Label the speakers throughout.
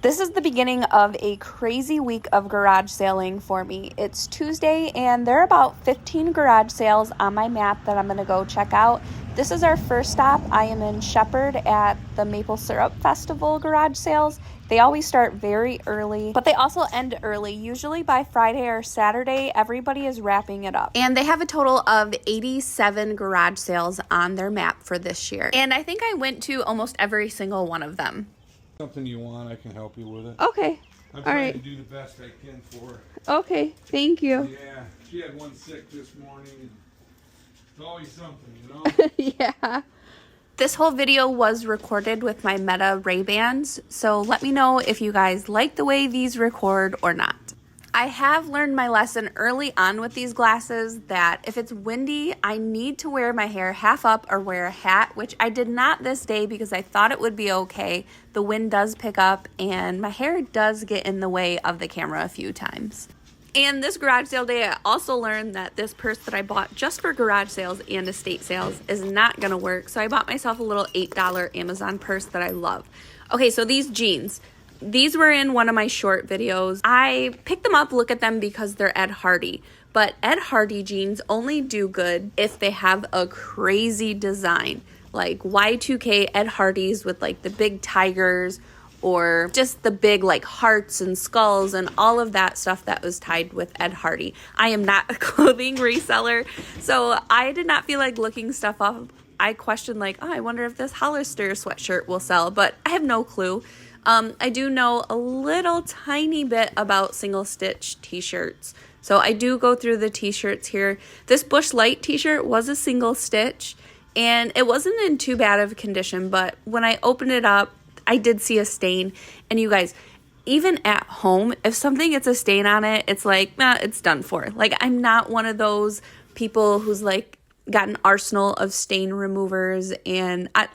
Speaker 1: This is the beginning of a crazy week of garage sailing for me. It's Tuesday and there are about 15 garage sales on my map that I'm going to go check out. This is our first stop. I am in Shepherd at the Maple Syrup Festival garage sales. They always start very early, but they also end early. Usually by Friday or Saturday, everybody is wrapping it up. And they have a total of 87 garage sales on their map for this year. And I think I went to almost every single one of them.
Speaker 2: Something you want, I can help you with it.
Speaker 1: Okay.
Speaker 2: I'm trying to do the best I can for her.
Speaker 1: Okay, thank you.
Speaker 2: Yeah, she had one sick this morning. It's always something, you know?
Speaker 1: Yeah. This whole video was recorded with my Meta Ray-Bans, so let me know if you guys like the way these record or not. I have learned my lesson early on with these glasses that if it's windy, I need to wear my hair half up or wear a hat, which I did not this day because I thought it would be okay. The wind does pick up and my hair does get in the way of the camera a few times. And this garage sale day, I also learned that this purse that I bought just for garage sales and estate sales is not gonna work. So I bought myself a little $8 Amazon purse that I love. Okay, so these jeans. These were in one of my short videos. I picked them up, look at them because they're Ed Hardy. But Ed Hardy jeans only do good if they have a crazy design. Like Y2K Ed Hardys with like the big tigers or just the big like hearts and skulls and all of that stuff that was tied with Ed Hardy. I am not a clothing reseller, so I did not feel like looking stuff up. I questioned like, oh, I wonder if this Hollister sweatshirt will sell, but I have no clue. I do know a little tiny bit about single stitch t-shirts. So I do go through the t-shirts here. This Bush Light t-shirt was a single stitch and it wasn't in too bad of a condition, but when I opened it up, I did see a stain. And you guys, even at home, if something gets a stain on it, it's like, nah, it's done for. Like, I'm not one of those people who's like got an arsenal of stain removers and I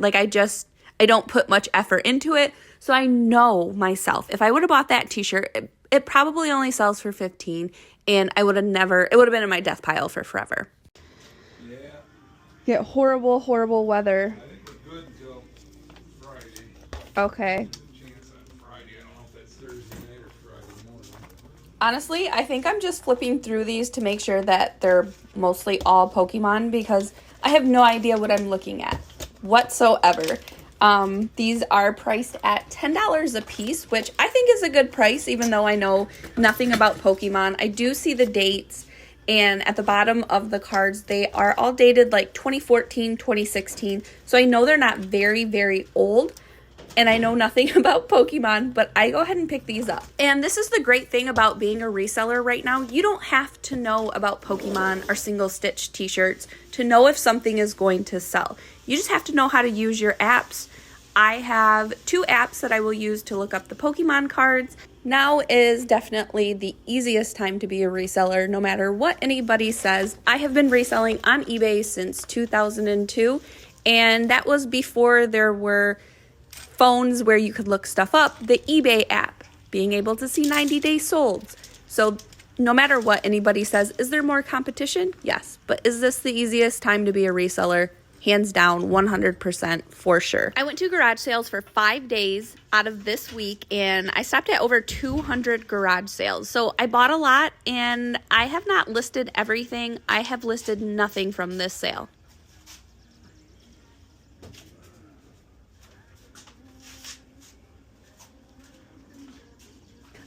Speaker 1: don't put much effort into it. So I know myself, if I would have bought that t-shirt, it probably only sells for $15 and it would have been in my death pile for forever.
Speaker 2: Yeah.
Speaker 1: Get horrible, horrible weather.
Speaker 2: I think we're good until Friday.
Speaker 1: Okay.
Speaker 2: Chance on Friday. I don't know if that's Thursday night or Friday morning.
Speaker 1: Honestly, I think I'm just flipping through these to make sure that they're mostly all Pokemon because I have no idea what I'm looking at whatsoever. These are priced at $10 a piece, which I think is a good price, even though I know nothing about Pokemon. I do see the dates, and at the bottom of the cards, they are all dated like 2014, 2016. So I know they're not very, very old, and I know nothing about Pokemon, but I go ahead and pick these up. And this is the great thing about being a reseller right now. You don't have to know about Pokemon or single stitch t-shirts to know if something is going to sell. You just have to know how to use your apps. I have 2 apps that I will use to look up the Pokemon cards. Now is definitely the easiest time to be a reseller, no matter what anybody says. I have been reselling on eBay since 2002, and that was before there were phones where you could look stuff up. The eBay app, being able to see 90-day solds. So no matter what anybody says, is there more competition? Yes. But is this the easiest time to be a reseller? Hands down, 100% for sure. I went to garage sales for 5 days out of this week, and I stopped at over 200 garage sales. So I bought a lot, and I have not listed everything. I have listed nothing from this sale.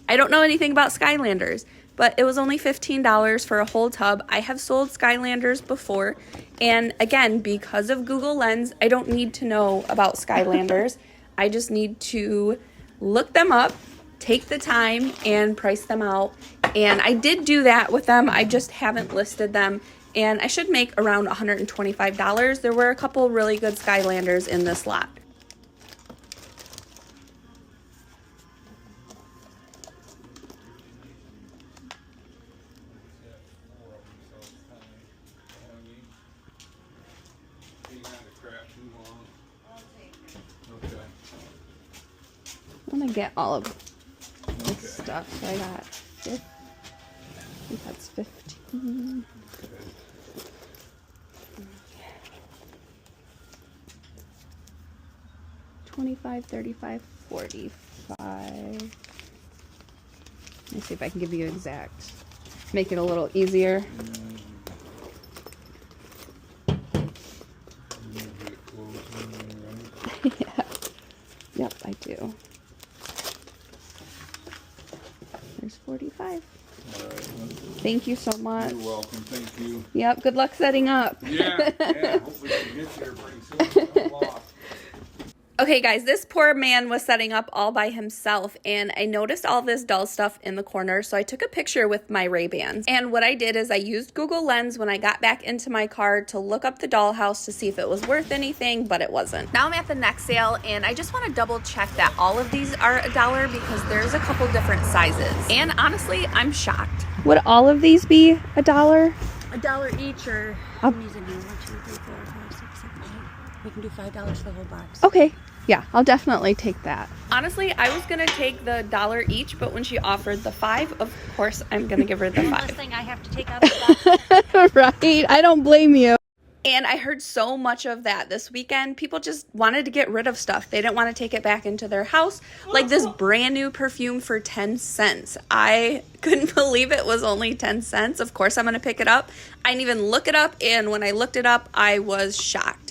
Speaker 1: I don't know anything about Skylanders, but it was only $15 for a whole tub. I have sold Skylanders before, and again, because of Google Lens, I don't need to know about Skylanders. I just need to look them up, take the time, and price them out. And I did do that with them. I just haven't listed them, and I should make around $125. There were a couple really good Skylanders in this lot. I'm gonna get all of this stuff. So I got 50, I think that's 15. 25, 35, 45. me see if I can give you exact. Make it a little easier. Yeah. Yep, I do. There's 45.
Speaker 2: All right.
Speaker 1: Thank you so much.
Speaker 2: You're welcome. Thank you.
Speaker 1: Yep, good luck setting up.
Speaker 2: Yeah. Hopefully we can get there pretty soon. I'm lost.
Speaker 1: Okay guys, this poor man was setting up all by himself and I noticed all this dull stuff in the corner, so I took a picture with my Ray-Bans. And what I did is I used Google Lens when I got back into my car to look up the dollhouse to see if it was worth anything, but it wasn't. Now I'm at the next sale and I just want to double check that all of these are $1 because there's a couple different sizes. And honestly, I'm shocked. Would all of these be $1?
Speaker 3: $1 each, or how many is it? 1, 2, 3, 4, 5, 6, 7, 8. We can do $5 for the whole box.
Speaker 1: Okay. Yeah, I'll definitely take that. Honestly, I was gonna take the $1 each, but when she offered the 5, of course I'm gonna give her the 5.
Speaker 3: One less thing I have to take out of the box.
Speaker 1: Right, I don't blame you. And I heard so much of that this weekend. People just wanted to get rid of stuff. They didn't want to take it back into their house. Like this brand new perfume for 10 cents. I couldn't believe it was only 10 cents. Of course I'm gonna pick it up. I didn't even look it up, and when I looked it up, I was shocked.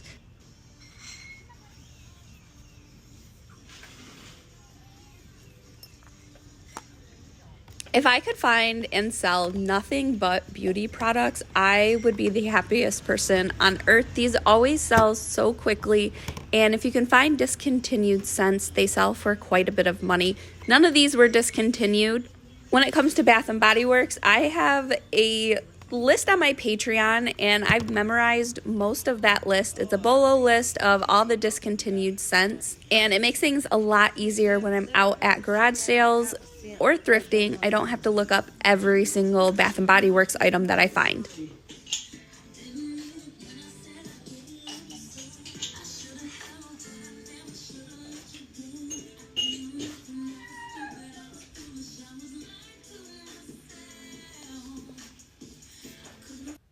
Speaker 1: If I could find and sell nothing but beauty products, I would be the happiest person on earth. These always sell so quickly, and if you can find discontinued scents, they sell for quite a bit of money. None of these were discontinued. When it comes to Bath & Body Works, I have a list on my Patreon and I've memorized most of that list. It's a Bolo list of all the discontinued scents, and it makes things a lot easier when I'm out at garage sales or thrifting. I don't have to look up every single Bath & Body Works item that I find.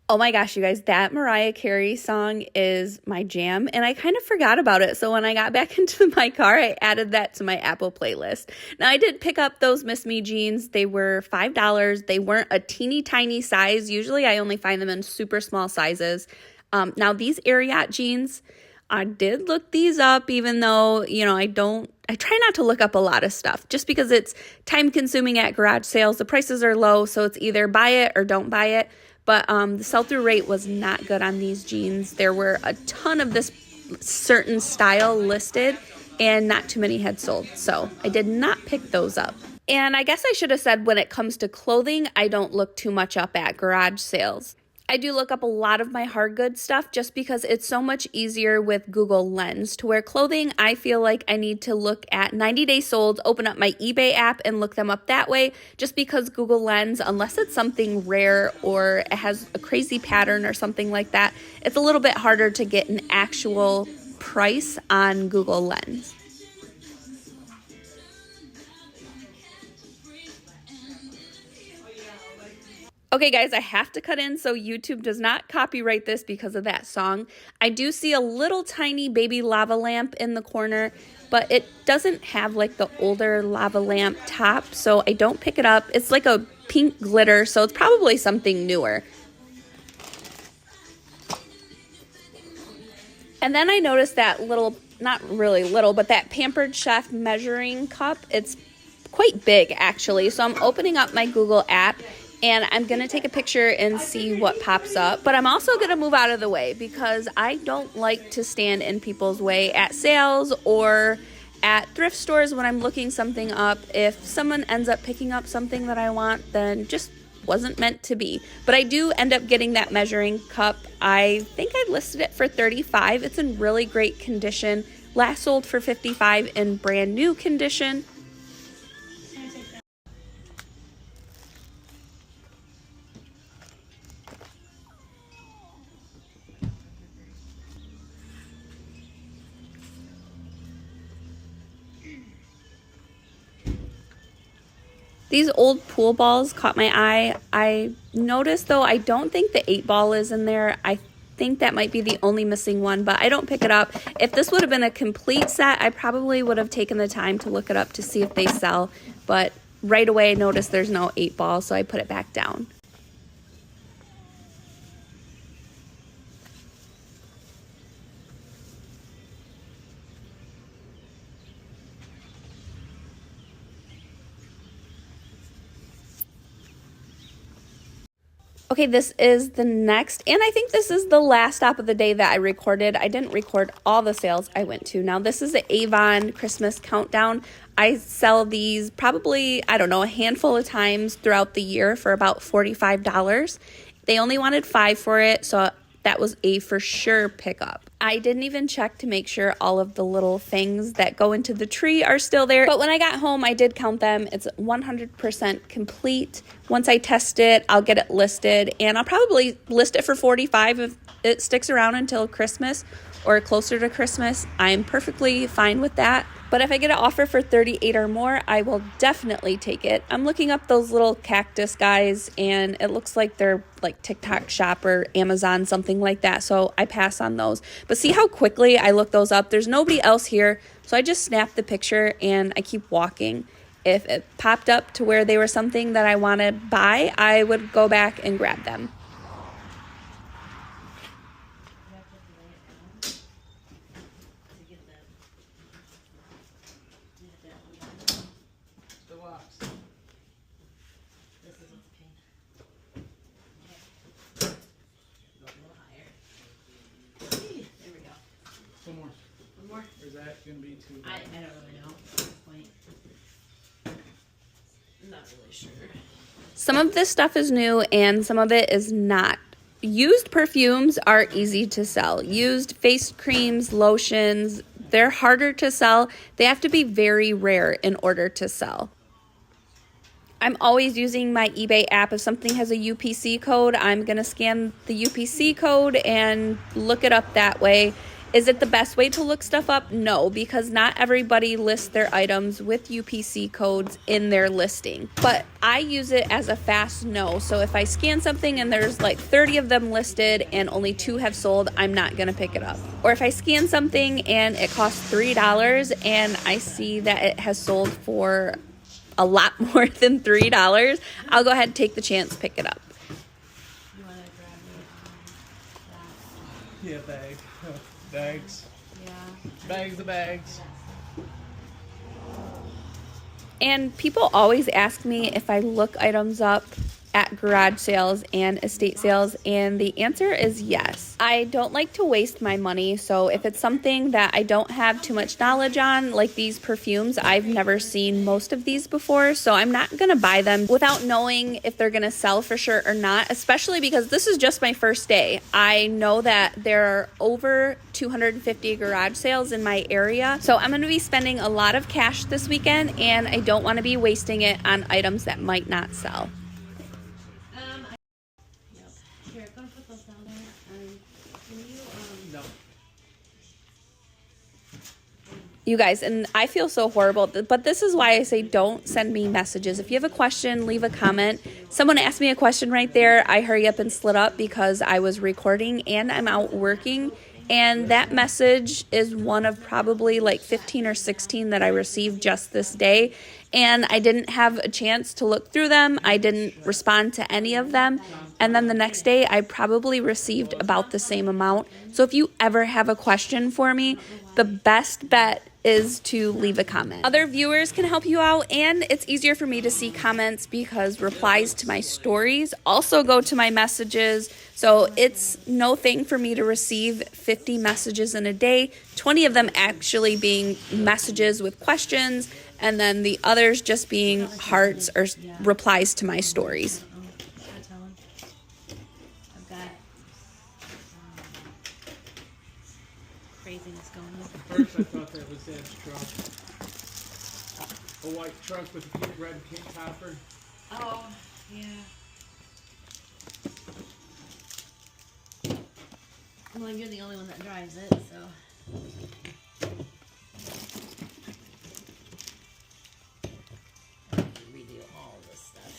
Speaker 1: Oh my gosh, you guys, that Mariah Carey song is my jam, and I kind of forgot about it. So when I got back into my car, I added that to my Apple playlist. Now, I did pick up those Miss Me jeans. They were $5. They weren't a teeny tiny size. Usually I only find them in super small sizes. Now, these Ariat jeans, I did look these up, even though, you know, I try not to look up a lot of stuff just because it's time consuming at garage sales. The prices are low, so it's either buy it or don't buy it. But the sell-through rate was not good on these jeans. There were a ton of this certain style listed, and not too many had sold. So I did not pick those up. And I guess I should have said when it comes to clothing, I don't look too much up at garage sales. I do look up a lot of my hard goods stuff just because it's so much easier with Google Lens, to where clothing, I feel like I need to look at 90 days sold, open up my eBay app and look them up that way, just because Google Lens, unless it's something rare or it has a crazy pattern or something like that, it's a little bit harder to get an actual price on Google Lens. Okay guys, I have to cut in so YouTube does not copyright this because of that song. I do see a little tiny baby lava lamp in the corner, but it doesn't have like the older lava lamp top, so I don't pick it up. It's like a pink glitter, so it's probably something newer. And then I noticed that little, not really little, but that Pampered Chef measuring cup. It's quite big actually, so I'm opening up my Google app and I'm going to take a picture and see what pops up. But I'm also going to move out of the way because I don't like to stand in people's way at sales or at thrift stores when I'm looking something up. If someone ends up picking up something that I want, then just wasn't meant to be. But I do end up getting that measuring cup. I think I listed it for $35. It's in really great condition. Last sold for $55 in brand new condition. These old pool balls caught my eye. I noticed, though, I don't think the 8-ball is in there. I think that might be the only missing one, but I don't pick it up. If this would have been a complete set, I probably would have taken the time to look it up to see if they sell, but right away I noticed there's no 8-ball, so I put it back down. Okay, this is the next, and I think this is the last stop of the day that I recorded. I didn't record all the sales I went to. Now, this is the Avon Christmas Countdown. I sell these probably, I don't know, a handful of times throughout the year for about $45. They only wanted 5 for it, so that was a for sure pickup. I didn't even check to make sure all of the little things that go into the tree are still there. But when I got home, I did count them. It's 100% complete. Once I test it, I'll get it listed, and I'll probably list it for $45 if it sticks around until Christmas or closer to Christmas. I'm perfectly fine with that. But if I get an offer for $38 or more, I will definitely take it. I'm looking up those little cactus guys, and it looks like they're like TikTok Shop or Amazon, something like that. So I pass on those. But see how quickly I look those up? There's nobody else here. So I just snap the picture and I keep walking. If it popped up to where they were something that I want to buy, I would go back and grab them.
Speaker 2: Or is that going to be too
Speaker 3: I don't really know at this point. I'm not really sure.
Speaker 1: Some of this stuff is new and some of it is not. Used perfumes are easy to sell. Used face creams, lotions, they're harder to sell. They have to be very rare in order to sell. I'm always using my eBay app. If something has a UPC code, I'm going to scan the UPC code and look it up that way. Is it the best way to look stuff up? No, because not everybody lists their items with UPC codes in their listing. But I use it as a fast no. So if I scan something and there's like 30 of them listed and only 2 have sold, I'm not going to pick it up. Or if I scan something and it costs $3 and I see that it has sold for a lot more than $3, I'll go ahead and take the chance, pick it up.
Speaker 3: You want to grab me
Speaker 2: Yeah, bag. Bags.
Speaker 3: Yeah.
Speaker 2: Bags of bags.
Speaker 1: And people always ask me if I look items up at garage sales and estate sales, and the answer is yes. I don't like to waste my money, so if it's something that I don't have too much knowledge on, like these perfumes, I've never seen most of these before, so I'm not gonna buy them without knowing if they're gonna sell for sure or not, especially because this is just my first day. I know that there are over 250 garage sales in my area, so I'm gonna be spending a lot of cash this weekend, and I don't wanna be wasting it on items that might not sell.
Speaker 3: Here, I'm gonna put those down there. Can you
Speaker 2: No.
Speaker 1: You guys, and I feel so horrible, but this is why I say don't send me messages. If you have a question, leave a comment. Someone asked me a question right there. I hurry up and slid up because I was recording and I'm out working. And that message is one of probably like 15 or 16 that I received just this day. And I didn't have a chance to look through them. I didn't respond to any of them. And then the next day, I probably received about the same amount. So if you ever have a question for me, the best bet is to leave a comment. Other viewers can help you out, and it's easier for me to see comments because replies to my stories also go to my messages. So it's no thing for me to receive 50 messages in a day, 20 of them actually being messages with questions, and then the others just being hearts or replies to my stories.
Speaker 3: I've got craziness going on.
Speaker 2: First I thought that was Dad's truck. A white truck with a red pink topper.
Speaker 3: Oh, yeah. Well, you're the only one that drives it, so. Redo all this stuff.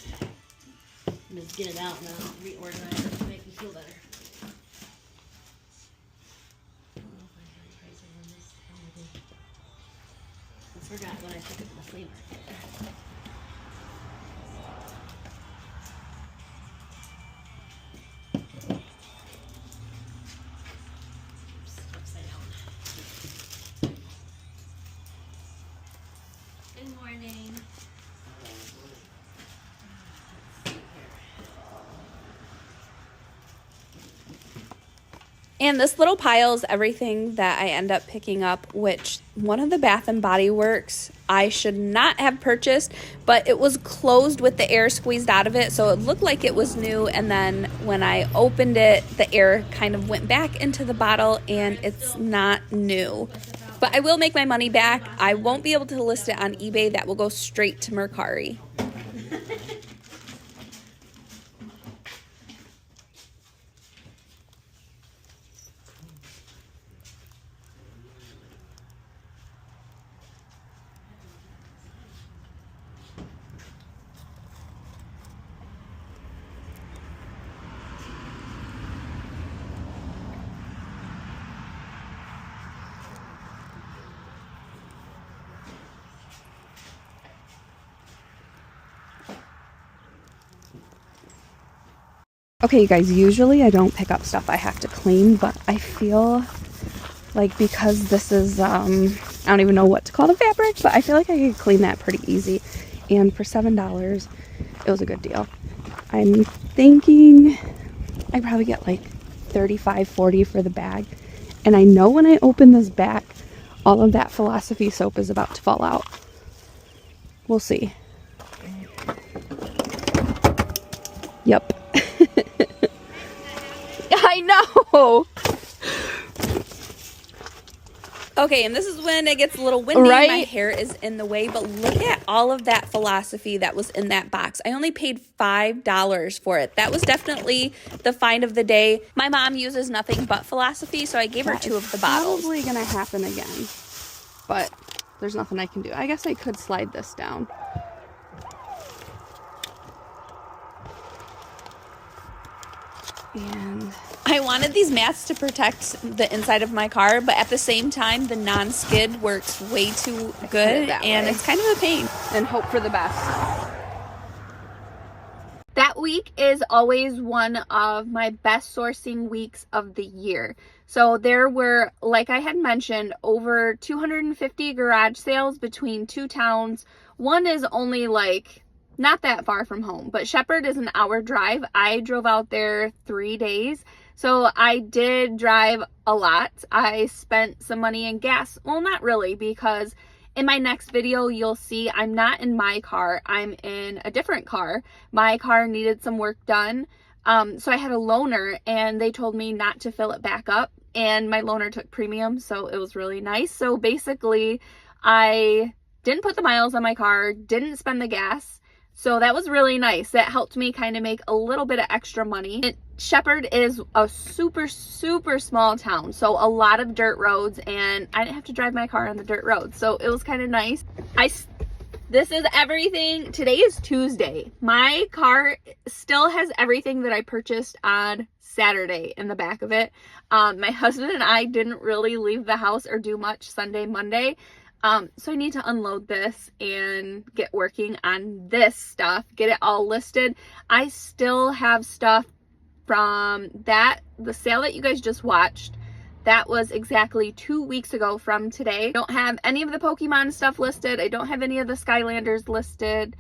Speaker 3: Just get it out now, reorganize it to make me feel better. I forgot when I took it to the flea market.
Speaker 1: And this little pile is everything that I end up picking up, which one of the Bath and Body Works I should not have purchased, but it was closed with the air squeezed out of it, so it looked like it was new, and then when I opened it, the air kind of went back into the bottle and it's not new. But I will make my money back. I won't be able to list it on eBay. That will go straight to Mercari. Okay, you guys, usually I don't pick up stuff I have to clean, but I feel like because this is, I don't even know what to call the fabric, but I feel like I could clean that pretty easy. And for $7, it was a good deal. I'm thinking I probably get like $35, $40 for the bag. And I know when I open this back, all of that Philosophy soap is about to fall out. We'll see. Yep. I know. Okay, and this is when it gets a little windy. Right? My hair is in the way, but look at all of that Philosophy that was in that box. I only paid $5 for it. That was definitely the find of the day. My mom uses nothing but Philosophy, so I gave her 2 of the bottles. Probably gonna happen again, but there's nothing I can do. I guess I could slide this down. And I wanted these mats to protect the inside of my car, but at the same time, the non-skid works way too good, and it's kind of a pain. And hope for the best. That week is always one of my best sourcing weeks of the year. So there were, like I had mentioned, over 250 garage sales between 2 towns. One is only like not that far from home, but Shepherd is an hour drive. I drove out there 3 days, so I did drive a lot. I spent some money in gas. Well, not really, because in my next video, you'll see I'm not in my car. I'm in a different car. My car needed some work done, so I had a loaner, and they told me not to fill it back up, and my loaner took premium, so it was really nice. So basically, I didn't put the miles on my car, didn't spend the gas. So that was really nice. That helped me kind of make a little bit of extra money. Shepherd is a super, super small town. So a lot of dirt roads, and I didn't have to drive my car on the dirt roads. So it was kind of nice. This is everything. Today is Tuesday. My car still has everything that I purchased on Saturday in the back of it. My husband and I didn't really leave the house or do much Sunday, Monday. So I need to unload this and get working on this stuff, get it all listed. I still have stuff from the sale that you guys just watched. That was exactly 2 weeks ago from today. I don't have any of the Pokemon stuff listed. I don't have any of the Skylanders listed.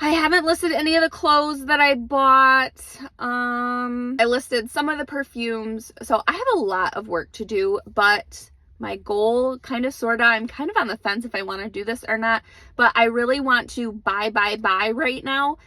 Speaker 1: I haven't listed any of the clothes that I bought. I listed some of the perfumes. So I have a lot of work to do, but my goal, kind of, sorta, I'm kind of on the fence if I want to do this or not, but I really want to buy right now.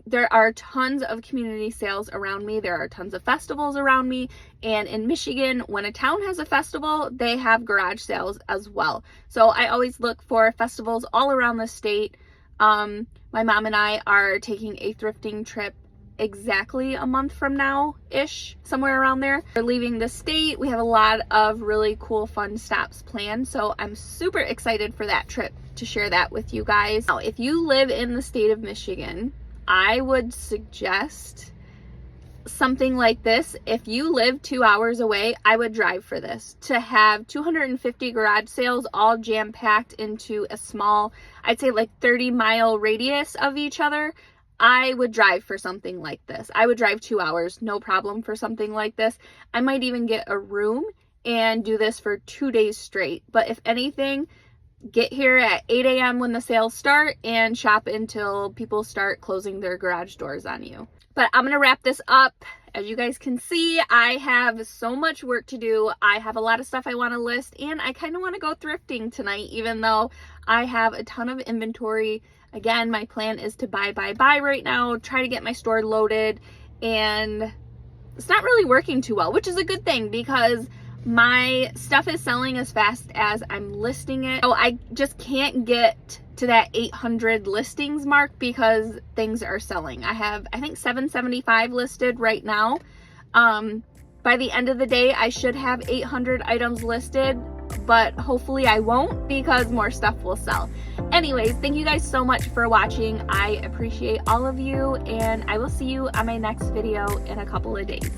Speaker 1: There are tons of community sales around me. There are tons of festivals around me. And in Michigan, when a town has a festival, they have garage sales as well. So I always look for festivals all around the state. My mom and I are taking a thrifting trip exactly a month from now-ish, somewhere around there. We're leaving the state. We have a lot of really cool, fun stops planned. So I'm super excited for that trip to share that with you guys. Now, if you live in the state of Michigan, I would suggest something like this. If you live 2 hours away, I would drive for this. To have 250 garage sales all jam-packed into a small, I'd say like 30-mile radius of each other, I would drive for something like this. I would drive 2 hours, no problem, for something like this. I might even get a room and do this for 2 days straight. But if anything, get here at 8 a.m. when the sales start and shop until people start closing their garage doors on you. But I'm going to wrap this up. As you guys can see, I have so much work to do. I have a lot of stuff I want to list, and I kind of want to go thrifting tonight, even though I have a ton of inventory. Again, my plan is to buy right now, try to get my store loaded, and it's not really working too well, which is a good thing because my stuff is selling as fast as I'm listing it. So I just can't get to that 800 listings mark because things are selling. I have, I think, 775 listed right now. By the end of the day, I should have 800 items listed, but hopefully I won't because more stuff will sell. Anyways, thank you guys so much for watching. I appreciate all of you, and I will see you on my next video in a couple of days.